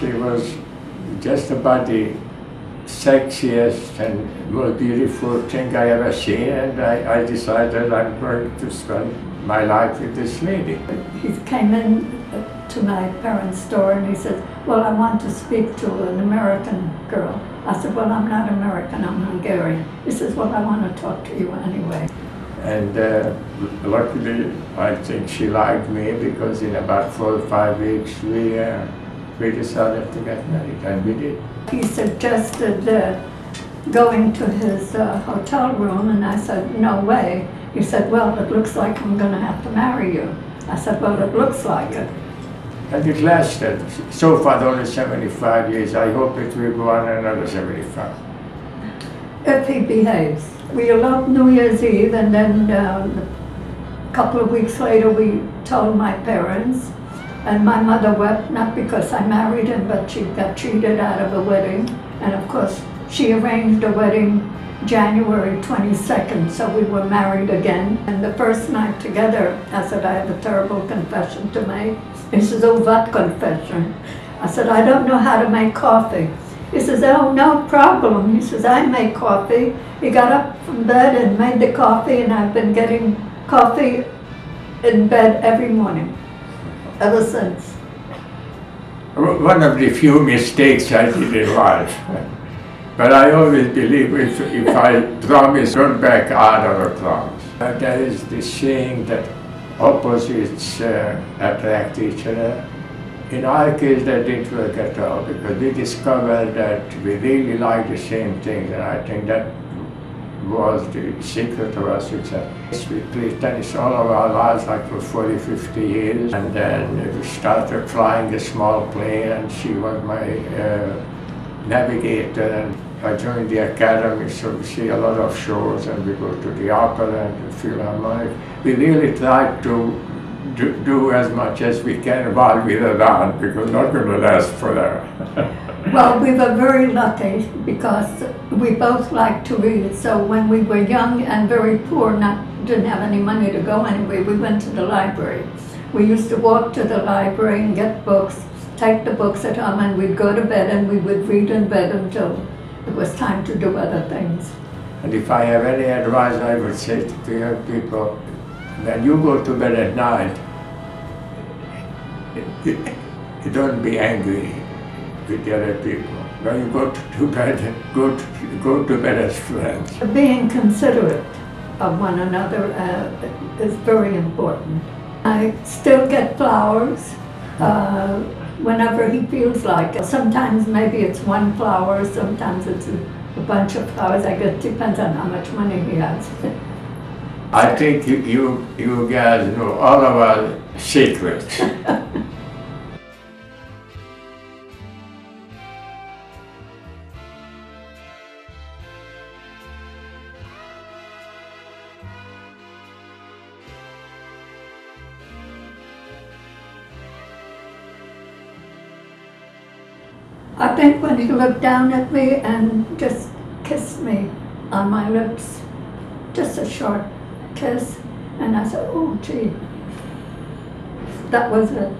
She was just about the sexiest and most beautiful thing I ever seen, and I decided I'm going to spend my life with this lady. He came in to my parents' store and he said, well, I want to speak to an American girl. I said, well, I'm not American, I'm Hungarian. He says, well, I want to talk to you anyway. And luckily, I think she liked me, because in about 4 or 5 weeks, we decided to get married, and we did. He suggested going to his hotel room, and I said, no way. He said, well, it looks like I'm going to have to marry you. I said, well, it looks like it. And it lasted, so far, only 75 years. I hope it will go on another 75. If he behaves. We eloped New Year's Eve, and then a couple of weeks later we told my parents, and my mother wept, not because I married him, but she got cheated out of a wedding. And of course, she arranged a wedding January 22nd, so we were married again. And the first night together, I said, I have a terrible confession to make. He says, oh, what confession? I said, I don't know how to make coffee. He says, oh, no problem. He says, I make coffee. He got up from bed and made the coffee, and I've been getting coffee in bed every morning ever since. One of the few mistakes I did in life. But I always believe if I promise, don't back out of a promise. There is this saying that opposites attract each other. In our case, that didn't work at all, because we discovered that we really like the same things, and I think that was the secret of our success. We played tennis all of our lives, like for 40, 50 years, and then we started flying the small plane, and she was my navigator, and I joined the academy, so we see a lot of shows, and we go to the opera and the Philharmonic. We really tried to do as much as we can while we're around, because we're not going to last forever. Well, we were very lucky because we both liked to read. So when we were young and very poor, didn't have any money to go anywhere, we went to the library. We used to walk to the library and get books, take the books at home, and we'd go to bed and we would read in bed until it was time to do other things. And if I have any advice, I would say to young people, when you go to bed at night, you don't be angry with the other people. When you go to bed, go to bed as friends. Being considerate of one another is very important. I still get flowers whenever he feels like it. Sometimes maybe it's one flower, sometimes it's a bunch of flowers. I guess it depends on how much money he has. I think you guys know all of our secrets. I think when he looked down at me and just kissed me on my lips, just a short kiss, and I said, oh gee, that was it.